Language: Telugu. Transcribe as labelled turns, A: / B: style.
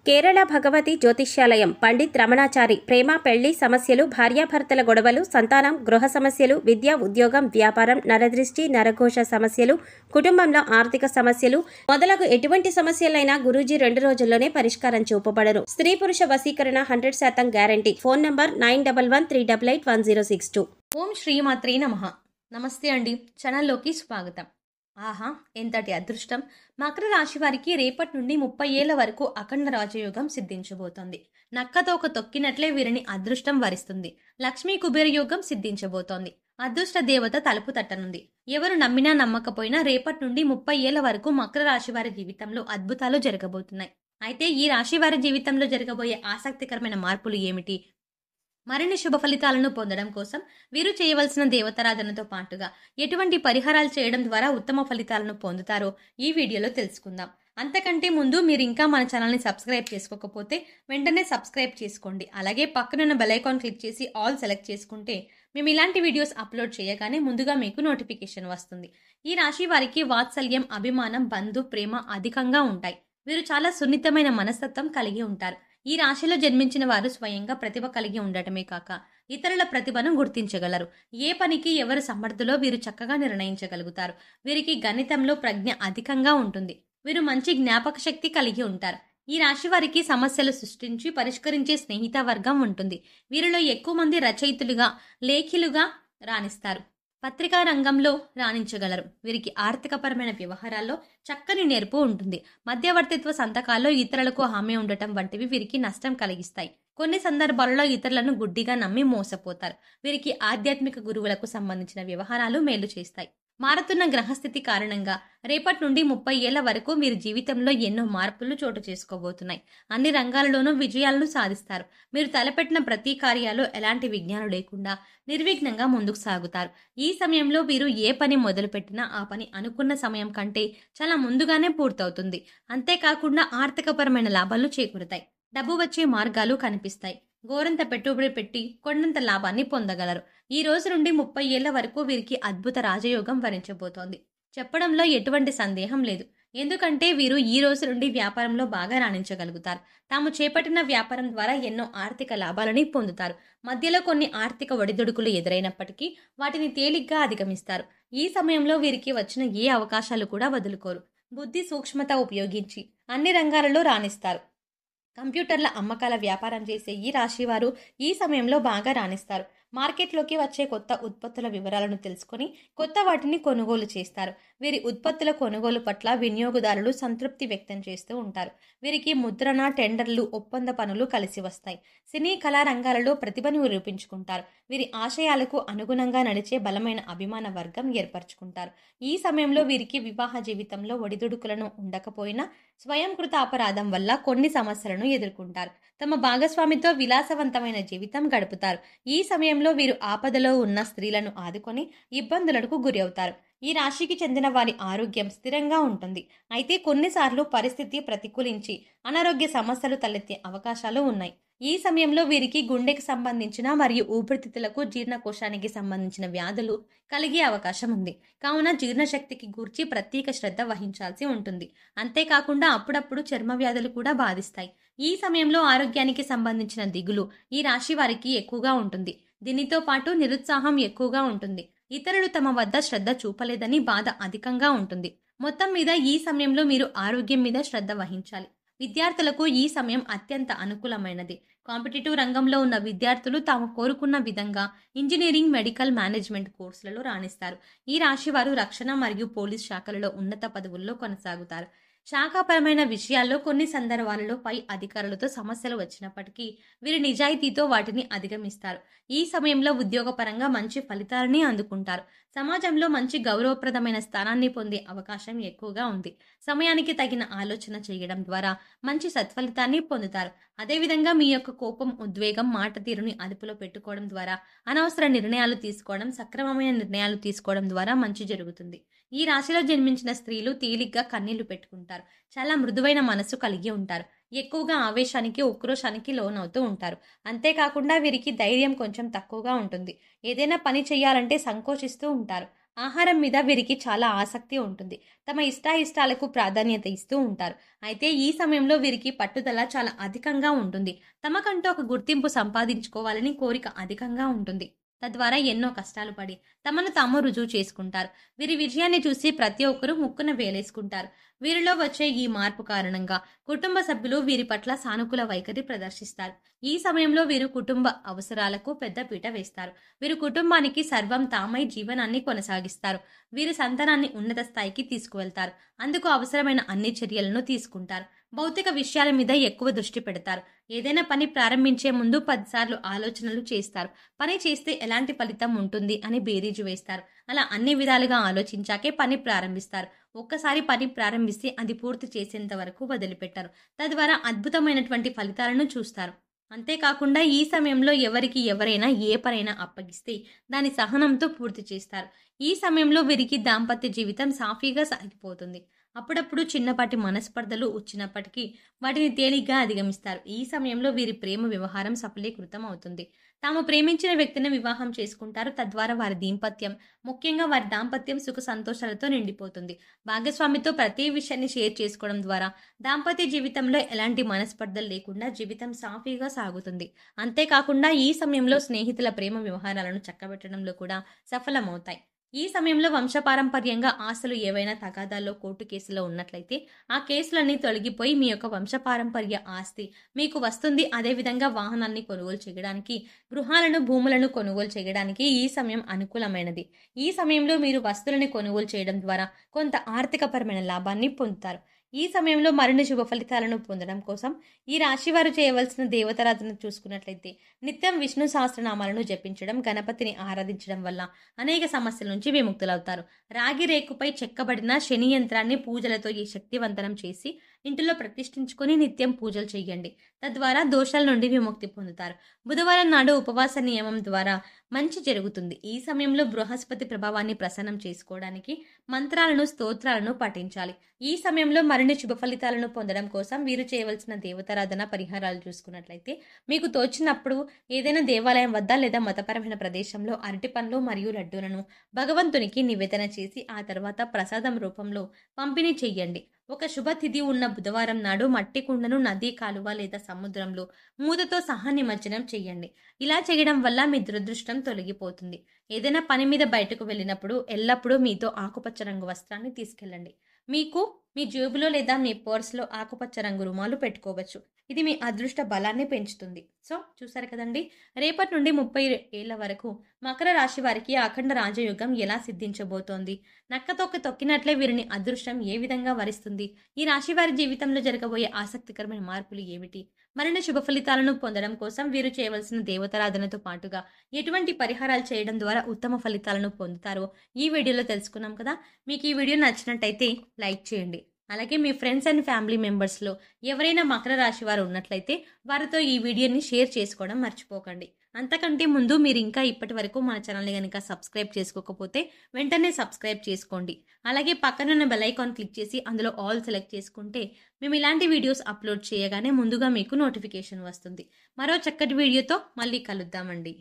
A: కేరళ భగవతి జ్యోతిష్యాలయం పండిత్ రమణాచారి ప్రేమ పెళ్లి సమస్యలు భార్యాభర్తల గొడవలు సంతానం గృహ సమస్యలు విద్య ఉద్యోగం వ్యాపారం నరదృష్టి నరఘోష సమస్యలు కుటుంబంలో ఆర్థిక సమస్యలు మొదలగు ఎటువంటి సమస్యలైనా గురూజీ 2 రోజుల్లోనే పరిష్కారం చూపబడను. స్త్రీ పురుష వశీకరణ 100% గ్యారంటీ. Phone number 9113881062.
B: ఓం శ్రీమాత్రే నమః. నమస్తే అండి, ఛానల్లోకి స్వాగతం. ఆహా, ఎంతటి అదృష్టం! మకర రాశి వారికి రేపటి నుండి 30 ఏళ్ల వరకు అఖండ రాజయోగం సిద్ధించబోతోంది. నక్కతోక తొక్కినట్లే వీరిని అదృష్టం వరిస్తుంది. లక్ష్మీ కుబేర యోగం సిద్ధించబోతోంది. అదృష్ట దేవత తలుపు తట్టనుంది. ఎవరు నమ్మినా నమ్మకపోయినా రేపటి నుండి 30 ఏళ్ల వరకు మకర రాశి వారి జీవితంలో అద్భుతాలు జరగబోతున్నాయి. అయితే ఈ రాశి వారి జీవితంలో జరగబోయే ఆసక్తికరమైన మార్పులు ఏమిటి? మరిన్ని శుభ ఫలితాలను పొందడం కోసం వీరు చేయవలసిన దేవతారాధనతో పాటుగా ఎటువంటి పరిహారాలు చేయడం ద్వారా ఉత్తమ ఫలితాలను పొందుతారో ఈ వీడియోలో తెలుసుకుందాం. అంతకంటే ముందు మీరు ఇంకా మన ఛానల్ని సబ్స్క్రైబ్ చేసుకోకపోతే వెంటనే సబ్స్క్రైబ్ చేసుకోండి. అలాగే పక్కనున్న బెల్ ఐకాన్ క్లిక్ చేసి ఆల్ సెలెక్ట్ చేసుకుంటే మేము ఇలాంటి వీడియోస్ అప్లోడ్ చేయగానే ముందుగా మీకు నోటిఫికేషన్ వస్తుంది. ఈ రాశి వారికి వాత్సల్యం, అభిమానం, బంధు, ప్రేమ అధికంగా ఉంటాయి. వీరు చాలా సున్నితమైన మనస్తత్వం కలిగి ఉంటారు. ఈ రాశిలో జన్మించిన వారు స్వయంగా ప్రతిభ కలిగి ఉండటమే కాక ఇతరుల ప్రతిభను గుర్తించగలరు. ఏ పనికి ఎవరు సమర్థులో వీరు చక్కగా నిర్ణయించగలుగుతారు. వీరికి గణితంలో ప్రజ్ఞ అధికంగా ఉంటుంది. వీరు మంచి జ్ఞాపక శక్తి కలిగి ఉంటారు. ఈ రాశి వారికి సమస్యలు సృష్టించి పరిష్కరించే స్నేహిత వర్గం ఉంటుంది. వీరిలో ఎక్కువ మంది రచయితులుగా, లేఖిలుగా రాణిస్తారు. పత్రికా రంగంలో రాణించగలరు. వీరికి ఆర్థికపరమైన వ్యవహారాల్లో చక్కని నేర్పు ఉంటుంది. మధ్యవర్తిత్వ సంతకాల్లో ఇతరులకు హామీ ఉండటం వంటివి వీరికి నష్టం కలిగిస్తాయి. కొన్ని సందర్భాలలో ఇతరులను గుడ్డిగా నమ్మి మోసపోతారు. వీరికి ఆధ్యాత్మిక గురువులకు సంబంధించిన వ్యవహారాలు మేలు చేస్తాయి. మారుతున్న గ్రహస్థితి కారణంగా రేపటి నుండి 30 ఏళ్ల వరకు మీరు జీవితంలో ఎన్నో మార్పులు చోటు చేసుకోబోతున్నాయి. అన్ని రంగాలలోనూ విజయాలను సాధిస్తారు. మీరు తలపెట్టిన ప్రతి కార్యాలు ఎలాంటి విఘ్నాలు లేకుండా నిర్విఘ్నంగా ముందుకు సాగుతారు. ఈ సమయంలో వీరు ఏ పని మొదలుపెట్టినా ఆ పని అనుకున్న సమయం కంటే చాలా ముందుగానే పూర్తవుతుంది. అంతేకాకుండా ఆర్థికపరమైన లాభాలు చేకూరుతాయి. డబ్బు వచ్చే మార్గాలు కనిపిస్తాయి. గోరంత పెట్టుబడి పెట్టి కొండంత లాభాన్ని పొందగలరు. ఈ రోజు నుండి 30 ఏళ్ల వరకు వీరికి అద్భుత రాజయోగం వరించబోతోంది. చెప్పడంలో ఎటువంటి సందేహం లేదు. ఎందుకంటే వీరు ఈ రోజు నుండి వ్యాపారంలో బాగా రాణించగలుగుతారు. తాము చేపట్టిన వ్యాపారం ద్వారా ఎన్నో ఆర్థిక లాభాలని పొందుతారు. మధ్యలో కొన్ని ఆర్థిక ఒడిదుడుకులు ఎదురైనప్పటికీ వాటిని తేలిగ్గా అధిగమిస్తారు. ఈ సమయంలో వీరికి వచ్చిన ఏ అవకాశాలు కూడా వదులుకోరు. బుద్ధి సూక్ష్మత ఉపయోగించి అన్ని రంగాలలో రాణిస్తారు. కంప్యూటర్ల అమ్మకాల వ్యాపారం చేసే ఈ రాశి వారు ఈ సమయంలో బాగా రాణిస్తారు. మార్కెట్లోకి వచ్చే కొత్త ఉత్పత్తుల వివరాలను తెలుసుకొని కొత్త వాటిని కొనుగోలు చేస్తారు. వీరి ఉత్పత్తుల కొనుగోలు పట్ల వినియోగదారులు సంతృప్తి వ్యక్తం చేస్తూ ఉంటారు. వీరికి ముద్రణ, టెండర్లు, ఒప్పంద పనులు కలిసి వస్తాయి. సినీ కళా రంగాలలో ప్రతిభను నిరూపించుకుంటారు. వీరి ఆశయాలకు అనుగుణంగా నడిచే బలమైన అభిమాన వర్గం ఏర్పరచుకుంటారు. ఈ సమయంలో వీరికి వివాహ జీవితంలో ఒడిదుడుకులను ఉండకపోయినా స్వయంకృత అపరాధం వల్ల కొన్ని సమస్యలను ఎదుర్కొంటారు. తమ భాగస్వామితో విలాసవంతమైన జీవితం గడుపుతారు. ఈ సమయంలో వీరు ఆపదలో ఉన్న స్త్రీలను ఆదుకొని ఇబ్బందులకు గురి అవుతారు. ఈ రాశికి చెందిన వారి ఆరోగ్యం స్థిరంగా ఉంటుంది. అయితే కొన్నిసార్లు పరిస్థితి ప్రతికూలించి అనారోగ్య సమస్యలు తలెత్తే అవకాశాలు ఉన్నాయి. ఈ సమయంలో వీరికి గుండెకి సంబంధించిన మరియు ఊపిరితిత్తులకు, జీర్ణకోశానికి సంబంధించిన వ్యాధులు కలిగే అవకాశం ఉంది. కావున జీర్ణశక్తికి గూర్చి ప్రత్యేక శ్రద్ధ వహించాల్సి ఉంటుంది. అంతేకాకుండా అప్పుడప్పుడు చర్మ వ్యాధులు కూడా బాధిస్తాయి. ఈ సమయంలో ఆరోగ్యానికి సంబంధించిన దిగులు ఈ రాశి వారికి ఎక్కువగా ఉంటుంది. దీనితో పాటు నిరుత్సాహం ఎక్కువగా ఉంటుంది. ఇతరులు తమ వద్ద శ్రద్ధ చూపలేదని బాధ అధికంగా ఉంటుంది. మొత్తం మీద ఈ సమయంలో మీరు ఆరోగ్యం మీద శ్రద్ధ వహించాలి. విద్యార్థులకు ఈ సమయం అత్యంత అనుకూలమైనది. కాంపిటేటివ్ రంగంలో ఉన్న విద్యార్థులు తాము కోరుకున్న విధంగా ఇంజనీరింగ్, మెడికల్, మేనేజ్మెంట్ కోర్సులలో రాణిస్తారు. ఈ రాశి వారు రక్షణ మరియు పోలీస్ శాఖలలో ఉన్నత పదవుల్లో కొనసాగుతారు. శాఖాపరమైన విషయాల్లో కొన్ని సందర్భాలలో పై అధికారులతో సమస్యలు వచ్చినప్పటికీ వీరి నిజాయితీతో వాటిని అధిగమిస్తారు. ఈ సమయంలో ఉద్యోగపరంగా మంచి ఫలితాలని అందుకుంటారు. సమాజంలో మంచి గౌరవప్రదమైన స్థానాన్ని పొందే అవకాశం ఎక్కువగా ఉంది. సమయానికి తగిన ఆలోచన చేయడం ద్వారా మంచి సత్ఫలితాన్ని పొందుతారు. అదేవిధంగా మీ యొక్క కోపం, ఉద్వేగం, మాట తీరుని అదుపులో పెట్టుకోవడం ద్వారా అనవసర నిర్ణయాలు తీసుకోవడం, సక్రమమైన నిర్ణయాలు తీసుకోవడం ద్వారా మంచి జరుగుతుంది. ఈ రాశిలో జన్మించిన స్త్రీలు తేలిగ్గా కన్నీళ్లు పెట్టుకుంటారు. చాలా మృదువైన మనసు కలిగి ఉంటారు. ఎక్కువగా ఆవేశానికి, ఉక్రోషానికి లోనవుతూ ఉంటారు. అంతేకాకుండా వీరికి ధైర్యం కొంచెం తక్కువగా ఉంటుంది. ఏదైనా పని చేయాలంటే సంకోచిస్తూ ఉంటారు. ఆహారం మీద వీరికి చాలా ఆసక్తి ఉంటుంది. తమ ఇష్టాయిష్టాలకు ప్రాధాన్యత ఇస్తూ ఉంటారు. అయితే ఈ సమయంలో వీరికి పట్టుదల చాలా అధికంగా ఉంటుంది. తమకంటూ ఒక గుర్తింపు సంపాదించుకోవాలని కోరిక అధికంగా ఉంటుంది. తద్వారా ఎన్నో కష్టాలు పడి తమను తాము రుజువు చేసుకుంటారు. వీరి విజయాన్ని చూసి ప్రతి ఒక్కరూ ముక్కున వేలేసుకుంటారు. వీరిలో వచ్చే ఈ మార్పు కారణంగా కుటుంబ సభ్యులు వీరి పట్ల సానుకూల వైఖరి ప్రదర్శిస్తారు. ఈ సమయంలో వీరు కుటుంబ అవసరాలకు పెద్ద పీట వేస్తారు. వీరు కుటుంబానికి సర్వం తామై జీవనాన్ని కొనసాగిస్తారు. వీరి సంతానాన్ని ఉన్నత స్థాయికి తీసుకువెళ్తారు. అందుకు అవసరమైన అన్ని చర్యలను తీసుకుంటారు. భౌతిక విషయాల మీద ఎక్కువ దృష్టి పెడతారు. ఏదైనా పని ప్రారంభించే ముందు 10 సార్లు ఆలోచనలు చేస్తారు. పని చేస్తే ఎలాంటి ఫలితం ఉంటుంది అని బేరీజు వేస్తారు. అలా అన్ని విధాలుగా ఆలోచించాకే పని ప్రారంభిస్తారు. ఒక్కసారి పని ప్రారంభిస్తే అది పూర్తి చేసేంత వరకు వదిలిపెట్టారు. తద్వారా అద్భుతమైనటువంటి ఫలితాలను చూస్తారు. అంతేకాకుండా ఈ సమయంలో ఎవరికి ఎవరైనా ఏ పనైనా అప్పగిస్తే దాని సహనంతో పూర్తి చేస్తారు. ఈ సమయంలో వీరికి దాంపత్య జీవితం సాఫీగా సాగిపోతుంది. అప్పుడప్పుడు చిన్నపాటి మనస్పర్ధలు వచ్చినప్పటికీ వాటిని తేలిగ్గా అధిగమిస్తారు. ఈ సమయంలో వీరి ప్రేమ వ్యవహారం సఫలీకృతం అవుతుంది. తాము ప్రేమించిన వ్యక్తిని వివాహం చేసుకుంటారు. తద్వారా వారి ముఖ్యంగా వారి దాంపత్యం సుఖ సంతోషాలతో నిండిపోతుంది. భాగస్వామితో ప్రతి విషయాన్ని షేర్ చేసుకోవడం ద్వారా దాంపత్య జీవితంలో ఎలాంటి మనస్పర్ధలు లేకుండా జీవితం సాఫీగా సాగుతుంది. అంతేకాకుండా ఈ సమయంలో స్నేహితుల ప్రేమ వ్యవహారాలను చక్కబెట్టడంలో కూడా సఫలమవుతాయి. ఈ సమయంలో వంశపారంపర్యంగా ఆస్తులు ఏవైనా తగాదాల్లో కోర్టు కేసులో ఉన్నట్లయితే ఆ కేసులన్నీ తొలగిపోయి మీ యొక్క వంశపారంపర్య ఆస్తి మీకు వస్తుంది. అదేవిధంగా వాహనాన్ని కొనుగోలు చేయడానికి, గృహాలను, భూములను కొనుగోలు చేయడానికి ఈ సమయం అనుకూలమైనది. ఈ సమయంలో మీరు వస్తువులని కొనుగోలు చేయడం ద్వారా కొంత ఆర్థికపరమైన లాభాన్ని పొందుతారు. ఈ సమయంలో మరిన్ని శుభ ఫలితాలను పొందడం కోసం ఈ రాశి వారు చేయవలసిన దేవతారాధన చూసుకున్నట్లయితే నిత్యం విష్ణు సహస్రనామాలను జపించడం, గణపతిని ఆరాధించడం వల్ల అనేక సమస్యల నుంచి విముక్తులవుతారు. రాగి రేకుపై చెక్కబడిన శని యంత్రాన్ని పూజలతో ఈ శక్తివంతనం చేసి ఇంటిలో ప్రతిష్ఠించుకొని నిత్యం పూజలు చేయండి. తద్వారా దోషాల నుండి విముక్తి పొందుతారు. బుధవారం నాడు ఉపవాస నియమం ద్వారా మంచి జరుగుతుంది. ఈ సమయంలో బృహస్పతి ప్రభావాన్ని ప్రసన్నం చేసుకోవడానికి మంత్రాలను, స్తోత్రాలను పఠించాలి. ఈ సమయంలో మరిన్ని శుభ ఫలితాలను పొందడం కోసం వీరు చేయవలసిన దేవతారాధన పరిహారాలు చూసుకున్నట్లయితే మీకు తోచినప్పుడు ఏదైనా దేవాలయం వద్ద లేదా మతపరమైన ప్రదేశంలో అరటి పండ్లు మరియు లడ్డూలను భగవంతునికి నివేదన చేసి ఆ తర్వాత ప్రసాదం రూపంలో పంపిణీ చెయ్యండి. ఒక శుభతిథి ఉన్న బుధవారం నాడు మట్టి కుండను నది, కాలువ లేదా సముద్రంలో మూతతో సహా నిమజ్జనం చెయ్యండి. ఇలా చేయడం వల్ల మీ దురదృష్టం తొలగిపోతుంది. ఏదైనా పని మీద బయటకు వెళ్ళినప్పుడు ఎల్లప్పుడూ మీతో ఆకుపచ్చ రంగు వస్త్రాన్ని తీసుకెళ్ళండి. మీకు మీ జేబులో లేదా మీ పర్స్లో ఆకుపచ్చ రంగు రుమాలు పెట్టుకోవచ్చు. ఇది మీ అదృష్ట బలాన్ని పెంచుతుంది. సో చూసారు కదండి, రేపటి నుండి 30 ఏళ్ల వరకు మకర రాశి వారికి అఖండ రాజయోగం ఎలా సిద్ధించబోతోంది, నక్కతొక్క తొక్కినట్లే వీరిని అదృష్టం ఏ విధంగా వరిస్తుంది, ఈ రాశి వారి జీవితంలో జరగబోయే ఆసక్తికరమైన మార్పులు ఏమిటి, మరిన్ని శుభ ఫలితాలను పొందడం కోసం వీరు చేయవలసిన దేవతారాధనతో పాటుగా ఎటువంటి పరిహారాలు చేయడం ద్వారా ఉత్తమ ఫలితాలను పొందుతారో ఈ వీడియోలో తెలుసుకున్నాం కదా. మీకు ఈ వీడియో నచ్చినట్టయితే లైక్ చేయండి. అలాగే మీ ఫ్రెండ్స్ అండ్ ఫ్యామిలీ మెంబర్స్లో ఎవరైనా మకర రాశి వారు ఉన్నట్లయితే వారితో ఈ వీడియోని షేర్ చేసుకోవడం మర్చిపోకండి. అంతకంటే ముందు మీరు ఇంకా ఇప్పటి వరకు మన ఛానల్ని కనుక సబ్స్క్రైబ్ చేసుకోకపోతే వెంటనే సబ్స్క్రైబ్ చేసుకోండి. అలాగే పక్కనున్న బెల్ ఐకాన్ క్లిక్ చేసి అందులో ఆల్ సెలెక్ట్ చేసుకుంటే మేము ఇలాంటి వీడియోస్ అప్లోడ్ చేయగానే ముందుగా మీకు నోటిఫికేషన్ వస్తుంది. మరో చక్కటి వీడియోతో మళ్ళీ కలుద్దామండి.